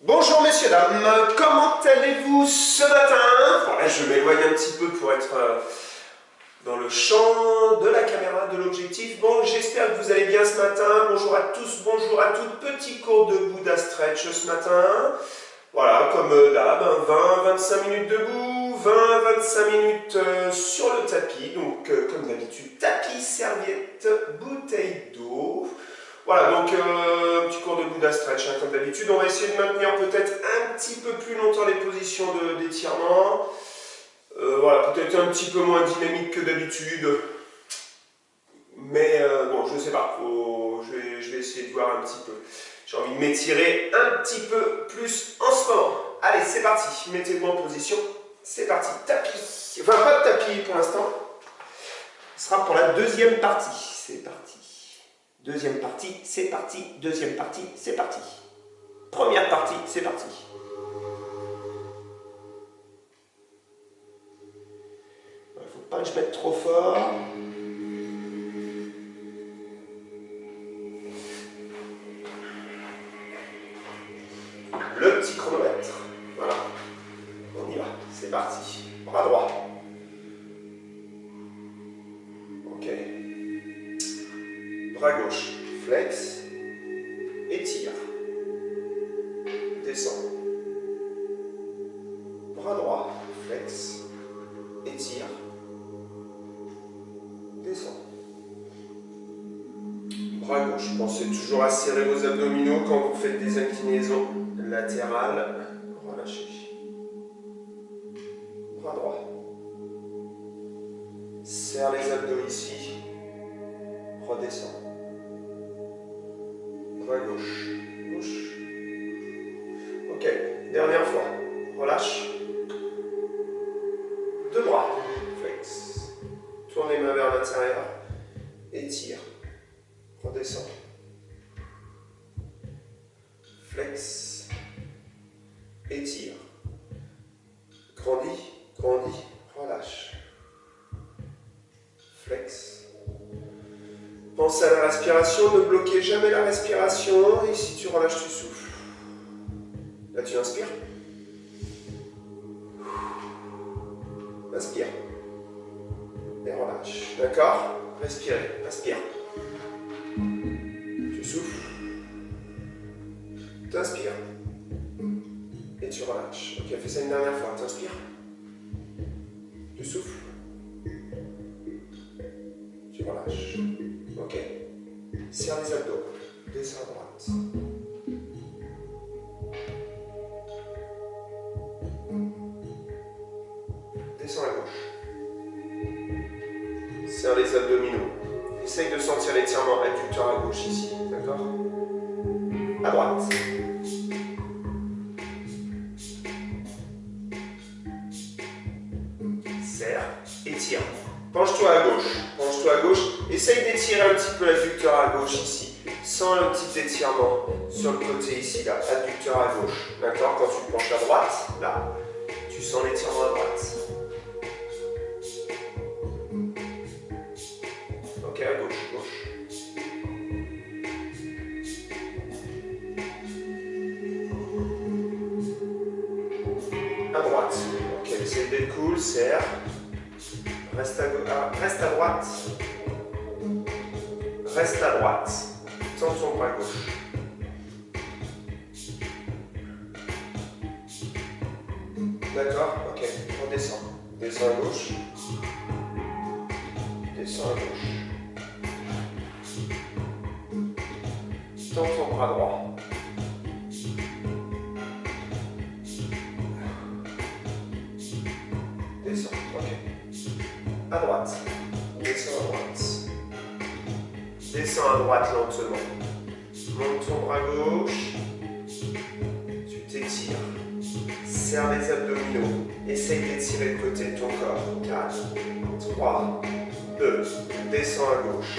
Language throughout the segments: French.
Bonjour messieurs, dames, comment allez-vous ce matin? Voilà, je m'éloigne un petit peu pour être dans le champ de la caméra, de l'objectif. Bon, j'espère que vous allez bien ce matin. Bonjour à tous, bonjour à toutes. Petit cours de Bouddha Stretch ce matin. Voilà, comme d'hab, 20-25 minutes debout, 20-25 minutes sur le tapis. Donc, comme d'habitude, tapis, serviette, bouteille d'eau. Voilà, donc un petit cours de Bouddha Stretch, hein, comme d'habitude. On va essayer de maintenir peut-être un petit peu plus longtemps les positions d'étirement. Voilà, peut-être un petit peu moins dynamique que d'habitude. Mais bon, je ne sais pas. Je vais essayer de voir un petit peu. J'ai envie de m'étirer un petit peu plus en ce moment. Allez, c'est parti. Mettez-vous en position. C'est parti. Tapis. Enfin, pas de tapis pour l'instant. Ce sera pour la deuxième partie. C'est parti. Deuxième partie, c'est parti. Deuxième partie, c'est parti. Première partie, c'est parti. Il ne faut pas que je mette trop fort. Le petit chronomètre. Voilà. On y va. C'est parti. Bras droit. Ok. Bras gauche. Flex. Étire. Descend. Bras droit. Flex. Étire. Descend. Bras gauche. Pensez toujours à serrer vos abdominaux quand vous faites des inclinaisons latérales. Relâchez. Bras droit. Serre les abdos ici. Redescend. Bras gauche. Gauche. Ok. Dernière fois. Relâche. Deux bras. Flex. Tournez les mains vers l'intérieur. Étire. Redescend. Flex. Étire. Grandis. Grandis. Relâche. Flex. Pense à la respiration, ne bloquez jamais la respiration. Et si tu relâches, tu souffles. Là, tu inspires. Inspire. Et relâche. D'accord? Respirez. Inspire. Tu souffles. Tu inspires. Et tu relâches. Ok, fais ça une dernière fois. Tu inspires. Tu souffles. Tu relâches. Ok. Serre les abdos. Descends à droite. Descends à gauche. Serre les abdominaux. Essaye de sentir l'étirement adducteur à gauche ici. D'accord? À droite. Serre. Étire. Penche-toi à gauche. Penche-toi à gauche. Essaye d'étirer un petit peu l'adducteur à gauche ici. Sens le petit étirement sur le côté ici, là. Adducteur à gauche. D'accord? Quand tu te penches à droite, là, tu sens l'étirement à droite. Ok, à gauche, gauche. À droite. Ok, essaye d'être cool, serre. Reste à droite. Reste à droite. Tends ton bras gauche. D'accord? Ok. Redescends. Descends à gauche. Descends à gauche. Tends ton bras droit. Descends. Ok. À droite. Descends à droite. Descends à droite lentement. Monte ton bras gauche. Tu t'étires. Serre les abdominaux. Essaye d'étirer le côté de ton corps. 4, 3, 2. Descends à gauche.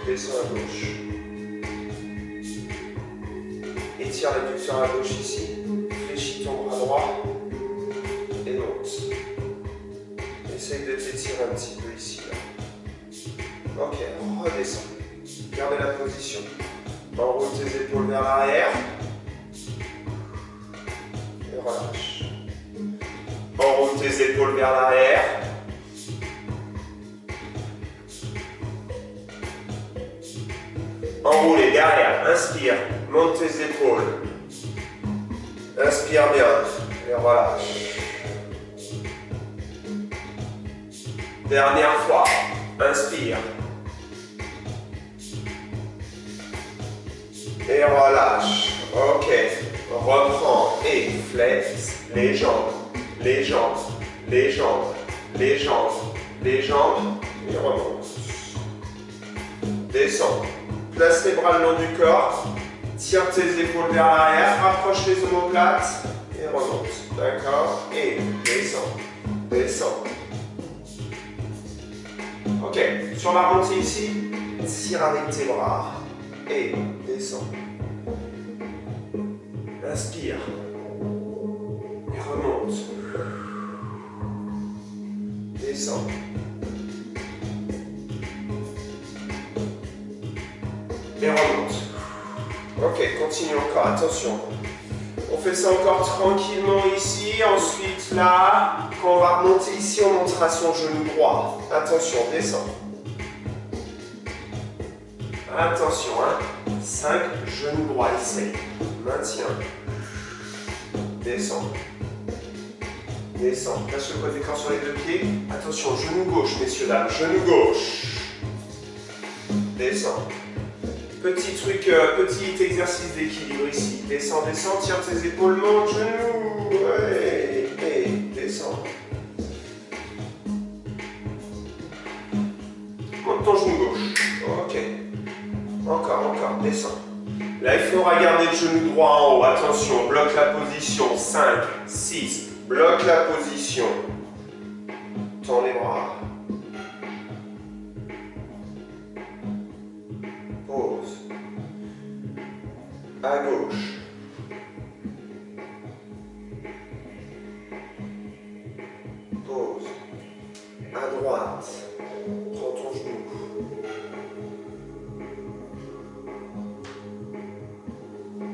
Descends à gauche. Étire l'adducteur à gauche ici. Fléchis ton bras droit. Et monte. Essaye de t'étirer un petit peu ici. Là. Ok, redescends. Gardez la position. Enroule tes épaules vers l'arrière. relâche. Enroule tes épaules vers l'arrière. Enroule et derrière, inspire, monte tes épaules. Inspire bien et relâche. Dernière fois, inspire. Et relâche. Ok, reprends et flex les jambes, les jambes, les jambes, les jambes, les jambes et remonte. Descends. Place les bras le long du corps. Tire tes épaules vers l'arrière. Rapproche les omoplates et remonte. D'accord? Et descends. Descends. Ok. Sur la remontée ici, tire avec tes bras. Et descends. Inspire. Et remonte. Descends. Et remonte. Ok, continue encore, attention. On fait ça encore tranquillement ici. Ensuite, là, quand on va remonter ici, on montera son genou droit. Attention, descends. Attention, hein. 5, genou droit, essaye. Maintiens. Descends. Descends. Place le poids du corps sur les deux pieds. Attention, genou gauche, messieurs, dames. Genou gauche. Descends. Petit truc, petit exercice d'équilibre ici. Descends, descends, tire tes épaules, monte, genoux. Ouais, et descends. Monte ton genou gauche. Ok. Encore, descends. Là, il faudra garder le genou droit en haut. Attention, bloque la position. 5, 6. Bloque la position. Tends les bras. Pause. À gauche. Pause. À droite. Prends ton genou.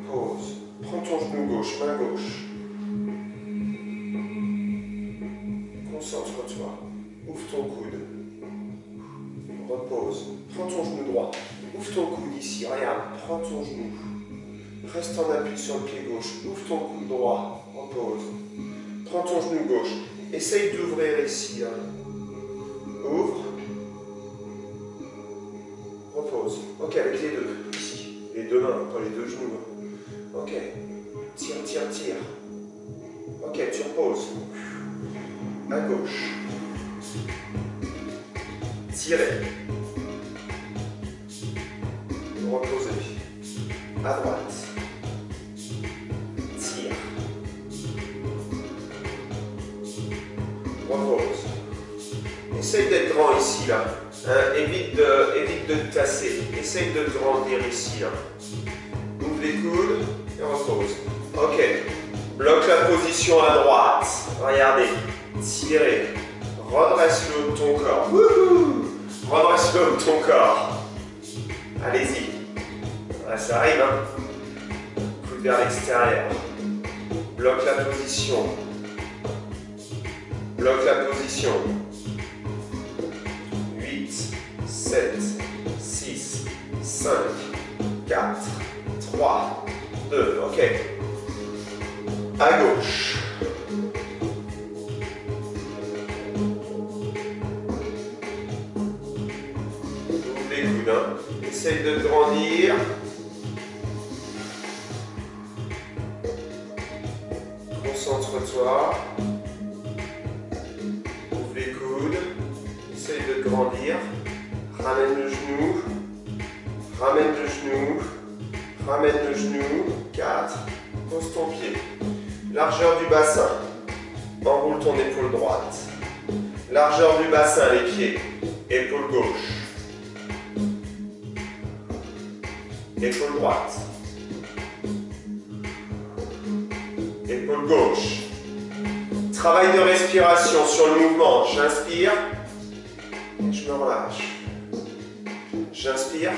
Pause. Prends ton genou gauche, main gauche. Concentre-toi. Ouvre ton coude. Repose. Prends ton genou droit. Ouvre ton coude ici. Regarde. Prends ton genou. Reste en appui sur le pied gauche. Ouvre ton coude droit. Repose. Prends ton genou gauche. Essaye d'ouvrir ici. Hein. Ouvre. Repose. Ok, avec les deux. Ici. Les deux mains, pas les deux genoux. Ok. Tire, tire, tire. Ok, tu reposes. À gauche. Tirez. Reposez. À droite. Tire. Repose. Essaye d'être grand ici, là. Hein, évite de te tasser. Essaye de te grandir ici, là. Ouvre les coudes et repose. Ok. Bloque la position à droite. Regardez. Tirez. Redresse le haut de ton corps. Wouhou! Redresse le haut de ton corps. Allez-y. Ah, ça arrive, hein. Coude vers l'extérieur. Bloque la position. Bloque la position. 8, 7, 6, 5, 4, 3, 2. Ok. À gauche. Ouvre les coudes, hein. Essaye de grandir. Concentre-toi. Ouvre les coudes. Essaye de grandir. Ramène le genou. Ramène le genou. Ramène le genou. 4. Pose ton pied. Largeur du bassin. Enroule ton épaule droite. Largeur du bassin, les pieds. Épaule gauche. Épaule droite. Épaule gauche. Travail de respiration sur le mouvement. J'inspire et je me relâche. J'inspire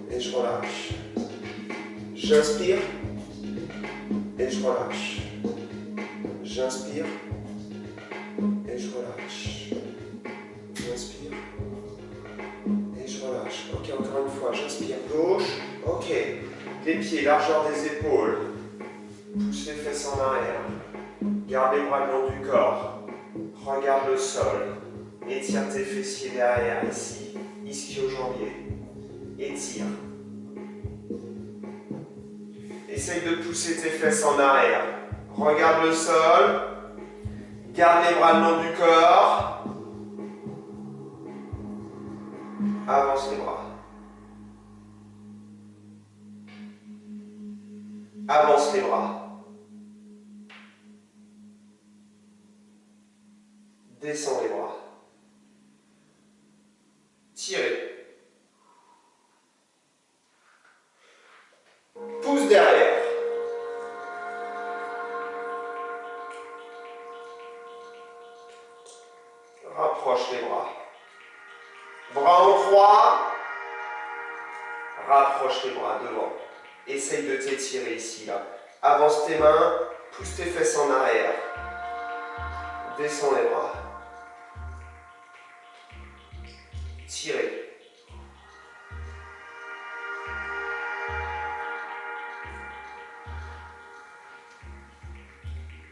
et je relâche. J'inspire et je relâche. J'inspire et je relâche. J'inspire et je relâche. Ok, encore une fois, j'inspire gauche. Ok, les pieds, largeur des épaules. Pousse les fesses en arrière. Garde les bras le long du corps. Regarde le sol. Étire tes fessiers derrière, ici. Ischio-jambier. Étire. Essaye de pousser tes fesses en arrière. Regarde le sol. Garde les bras le long du corps. Avance les bras. Avance les bras. Descends les bras. Tirez. Pousse derrière. Rapproche les bras. Bras en croix. Rapproche les bras devant. Essaye de t'étirer ici, là. Avance tes mains. Pousse tes fesses en arrière. Descends les bras. Tirez.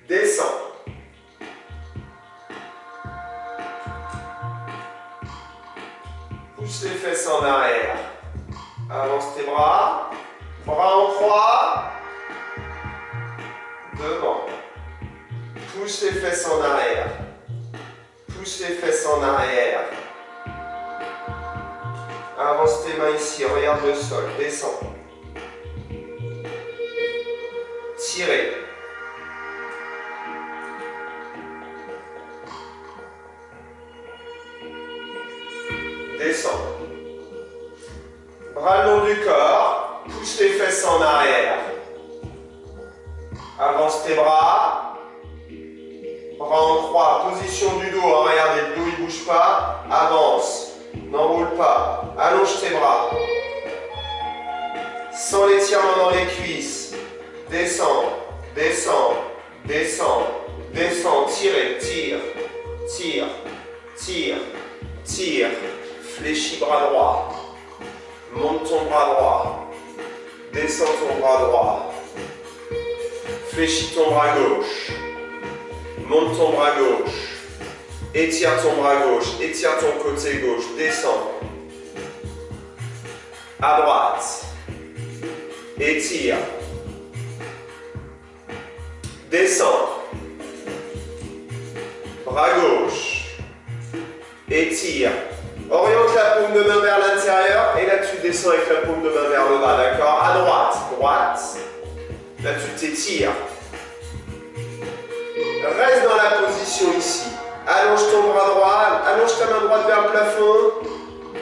Descends. Pousse les fesses en arrière. Avance tes bras. Bras en croix. Devant. Pousse les fesses en arrière. Pousse les fesses en arrière. Avance tes mains ici, regarde le sol, descends. Tirez. Descends. Bras le long du corps, pousse les fesses en arrière. Avance tes bras. Bras en croix, position du dos, hein, regardez, le dos il ne bouge pas. Avance. N'enroule pas. Allonge tes bras. Sans l'étirement dans les cuisses. Descends, descends, descends, descends. Tirez, tire, tire, tire, tire. Fléchis bras droit. Monte ton bras droit. Descends ton bras droit. Fléchis ton bras gauche. Monte ton bras gauche. Étire ton bras gauche, étire ton côté gauche, descends. À droite. Étire. Descends. Bras gauche. Étire. Oriente la paume de main vers l'intérieur et là tu descends avec la paume de main vers le bas, d'accord? À droite, droite. Là tu t'étires. Reste dans la position ici. Allonge ton bras droit, allonge ta main droite vers le plafond,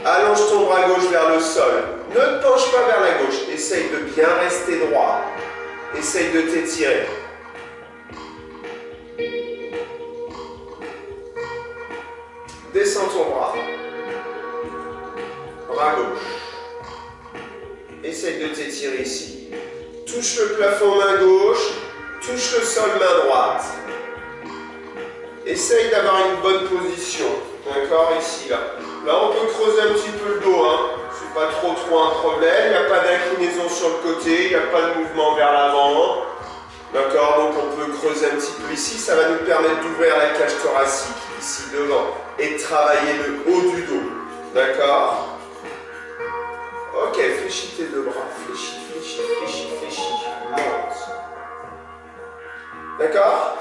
allonge ton bras gauche vers le sol. Ne te penche pas vers la gauche, essaye de bien rester droit. Essaye de t'étirer. Descends ton bras. Bras gauche. Essaye de t'étirer ici. Touche le plafond main gauche, touche le sol main droite. Essaye d'avoir une bonne position, d'accord, ici, là. Là, on peut creuser un petit peu le dos, hein. C'est pas trop un problème. Il n'y a pas d'inclinaison sur le côté, il n'y a pas de mouvement vers l'avant. D'accord, donc on peut creuser un petit peu ici. Ça va nous permettre d'ouvrir la cage thoracique, ici, devant, et de travailler le haut du dos. D'accord? Ok, fléchis tes deux bras. Fléchis, fléchis, fléchis, fléchis. Monte. D'accord?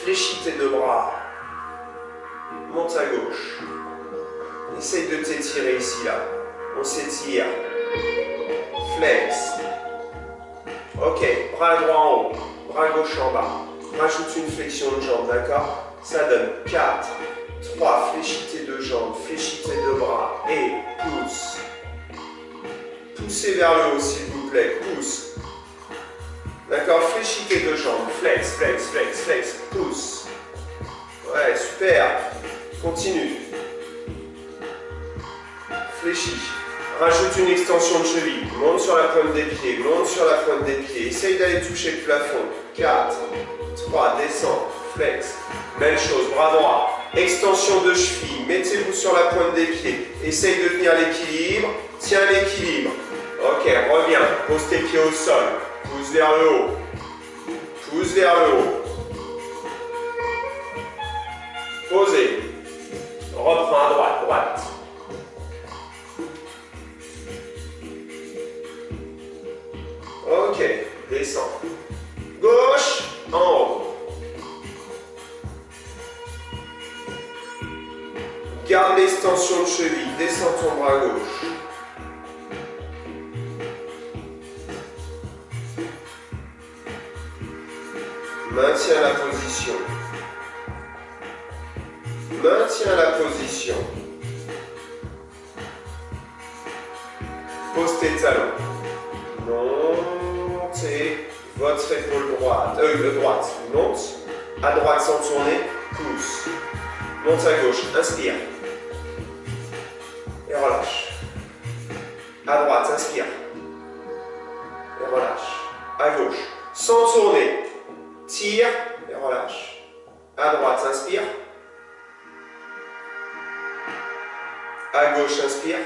Fléchis tes deux bras. Monte à gauche. Essaye de t'étirer ici, là. On s'étire. Flex. Ok, bras droit en haut, bras gauche en bas. Rajoute une flexion de jambe, d'accord? Ça donne 4, 3, fléchis tes deux jambes, fléchis tes deux bras et pousse. Poussez vers le haut, s'il vous plaît, pousse. D'accord, fléchis tes deux jambes, flex, flex, flex, flex, pousse. Ouais, super. Continue. Fléchis. Rajoute une extension de cheville. Monte sur la pointe des pieds. Monte sur la pointe des pieds. Essaye d'aller toucher le plafond. 4, 3, descends. Flex. Même chose, bras droit. Extension de cheville. Mettez-vous sur la pointe des pieds. Essaye de tenir l'équilibre. Tiens l'équilibre. Ok, reviens. Pose tes pieds au sol. Pousse vers le haut. Pousse vers le haut. Posez. Reprends à droite, droite. Ok, descends. Gauche, en haut. Garde l'extension de cheville, descends ton bras gauche. Maintiens la position. Maintiens la position. Pose tes talons. Montez votre épaule droite. Droite. Monte. À droite sans tourner. Pousse. Monte à gauche. Inspire. Et relâche. À droite. Inspire. Et relâche. À gauche. Sans tourner. Tire et relâche. À droite. Inspire. À gauche. Inspire.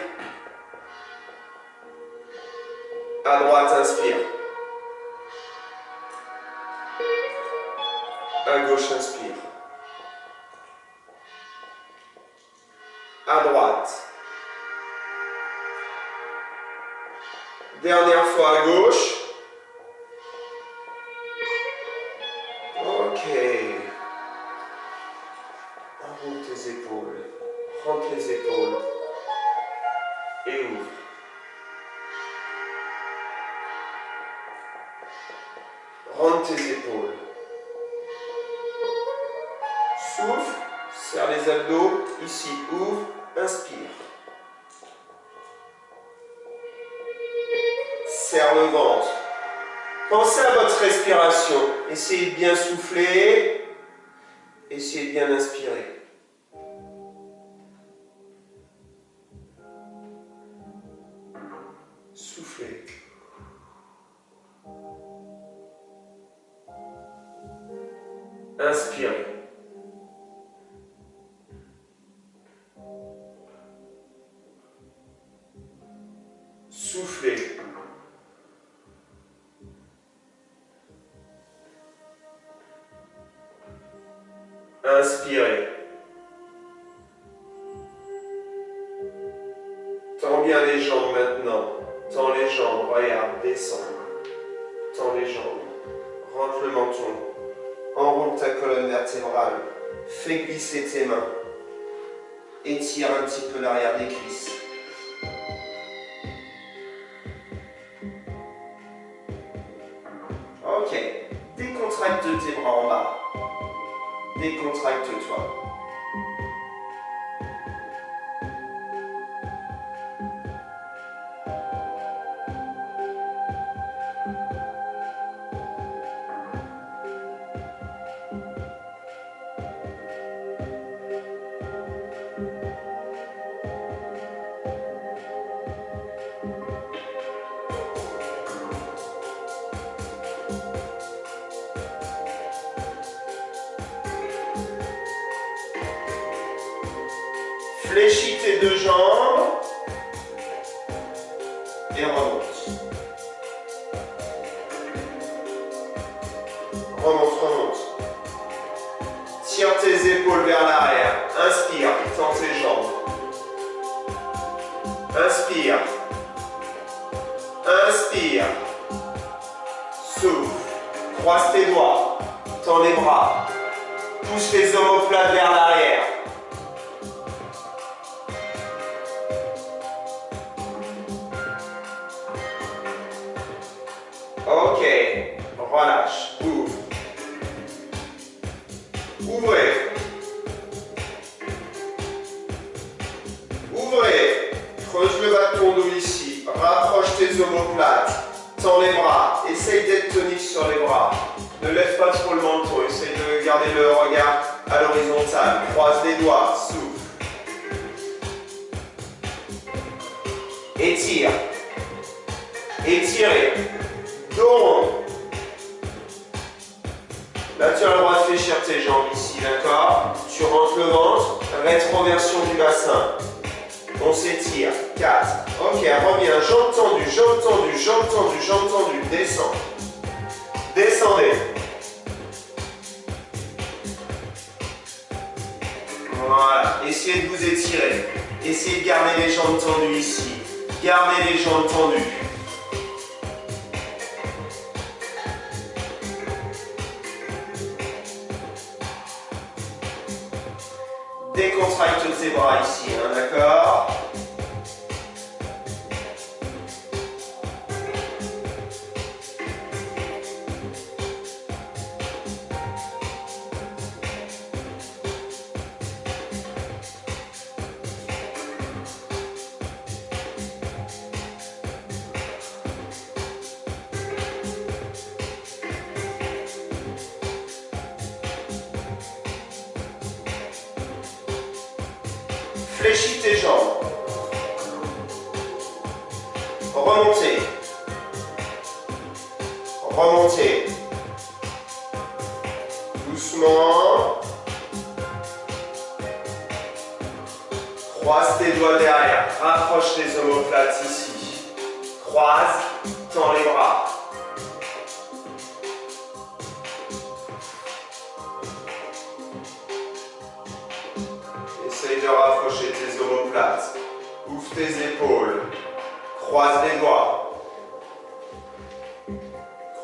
À droite, inspire. À gauche, inspire. À droite. Dernière fois à gauche. Ok. Enroule tes épaules. Rentre les épaules. Et ouvre. Rentre tes épaules. Souffle, serre les abdos. Ici, ouvre, inspire. Serre le ventre. Pensez à votre respiration. Essayez de bien souffler. Essayez de bien inspirer. Soufflez. Inspirez. Soufflez. Inspirez. Tends bien les jambes maintenant. Tends les jambes, regarde, descends. Tends les jambes. Rentre le menton. Enroule ta colonne vertébrale. Fais glisser tes mains. Étire un petit peu l'arrière des cuisses. Ok. Décontracte tes bras en bas. Décontracte-toi. Fléchis tes deux jambes et remonte. Remonte, remonte. Tire tes épaules vers l'arrière. Inspire, tends tes jambes. Inspire. Inspire. Souffle. Croise tes doigts. Tends les bras. Pousse les omoplates vers l'arrière. Ok, relâche, ouvre. Ouvrez. Ouvrez. Creuse le bas de ton dos ici. Rapproche tes omoplates. Tends les bras. Essaye d'être tonique sur les bras. Ne lève pas trop le menton. Essaye de garder le regard à l'horizontale. Croise les doigts. Souffle. Étire. Étirez. Dos rond. Là, tu as le droit de fléchir tes jambes ici, d'accord? Tu rentres le ventre, rétroversion du bassin. On s'étire. 4. Ok, reviens. Jambes tendues, jambes tendues, jambes tendues, jambes tendues. Descends. Descendez. Voilà. Essayez de vous étirer. Essayez de garder les jambes tendues ici. Gardez les jambes tendues. Décontracte tes bras ici, hein, d'accord? Fléchis tes jambes. Remontez. Remontez. Doucement. Croise tes doigts derrière. Rapproche les omoplates ici. Croise. Tends les bras. Essaye de rapprocher tes omoplates. Ouvre tes épaules. Croise les doigts.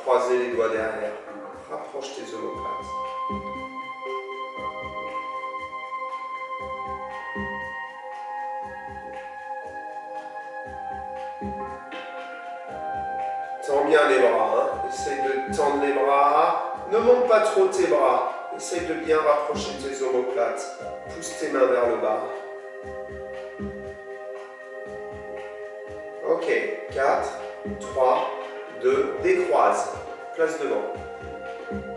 Croisez les doigts derrière. Rapproche tes omoplates. Tends bien les bras. Hein. Essaye de tendre les bras. Ne monte pas trop tes bras. Essaye de bien rapprocher tes omoplates. Pousse tes mains vers le bas. Ok, 4, 3, 2, décroise. Place devant.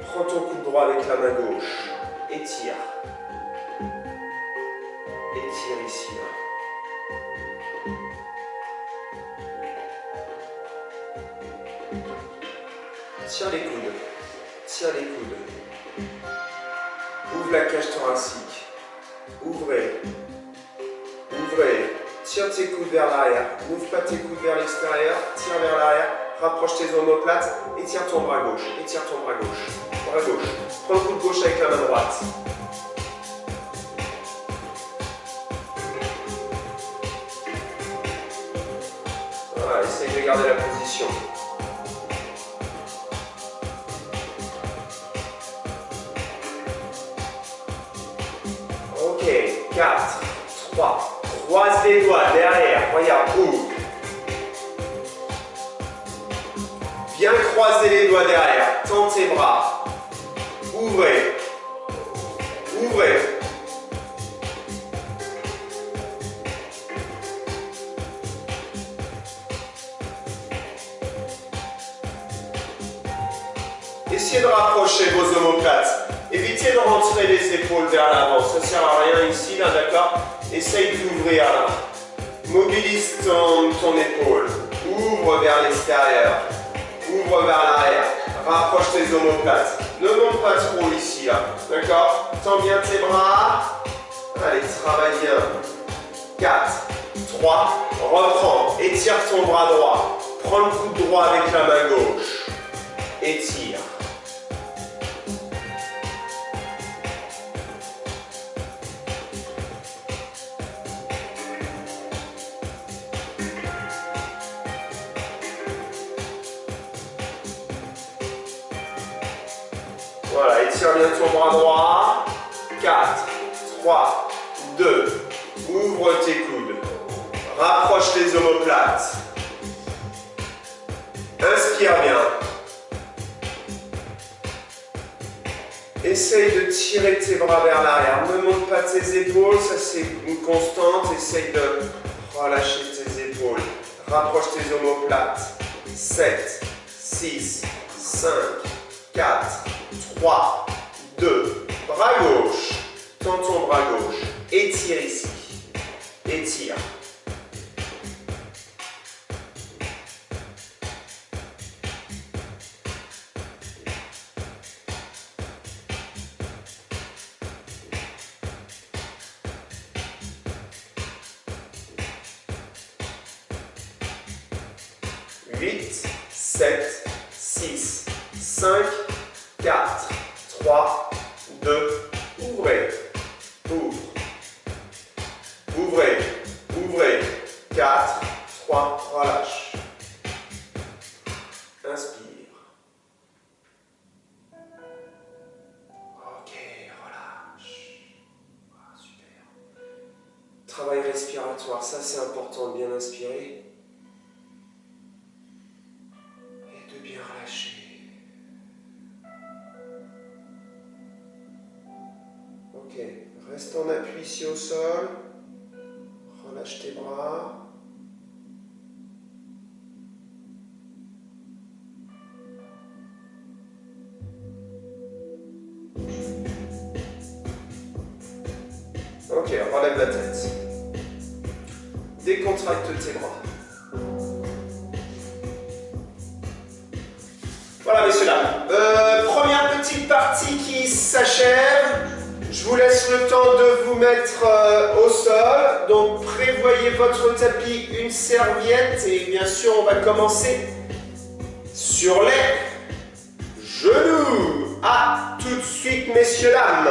Prends ton coude droit avec la main gauche. Étire. Étire ici. Tiens les coudes. Tiens les coudes. Ouvre la cage thoracique. Ouvrez. Ouvrez. Tire tes coudes vers l'arrière. N'ouvre pas tes coudes vers l'extérieur. Tire vers l'arrière. Rapproche tes omoplates. Étire ton bras gauche. Étire ton bras gauche. Bras gauche. Prends le coude gauche avec la main droite. Voilà, essaye de garder la position. Ok, 4, 3, croise les doigts derrière, regarde, ouvre. Bien croiser les doigts derrière, tends tes bras. Ouvrez. Ouvrez. Essayez de rapprocher vos omoplates. Évitez de rentrer les épaules vers l'avant, ça ne sert à rien ici, là, d'accord? Essaye d'ouvrir là. Mobilise ton épaule. Ouvre vers l'extérieur. Ouvre vers l'arrière. Rapproche tes omoplates. Ne monte pas trop ici, là. D'accord? Tends bien tes bras. Allez, travaille bien. 4, 3, reprends. Étire ton bras droit. Prends le coude droit avec la main gauche. Étire. Voilà, étire bien ton bras droit. 4, 3, 2, ouvre tes coudes. Rapproche les omoplates. Inspire bien. Essaye de tirer tes bras vers l'arrière. Ne monte pas tes épaules, ça c'est une constante. Essaye de relâcher tes épaules. Rapproche tes omoplates. 7, 6, 5, 4, 3, 2, bras gauche. Tends ton bras gauche. Étire ici. Étire. 8, 7, 6, 5, 4, 3, 2, ouvrez, ouvre, ouvrez, ouvrez, 4, 3, relâche, inspire. Ok, relâche. Ah, super. Travail respiratoire, ça c'est important de bien inspirer et de bien relâcher. Ok, reste en appui ici au sol, relâche tes bras. Ok, relève la tête. Décontracte tes bras. Voilà, messieurs, dames. Première petite partie qui s'achève. Je vous laisse le temps de vous mettre au sol. Donc, prévoyez votre tapis, une serviette. Et bien sûr, on va commencer sur les genoux. À tout de suite, messieurs, dames.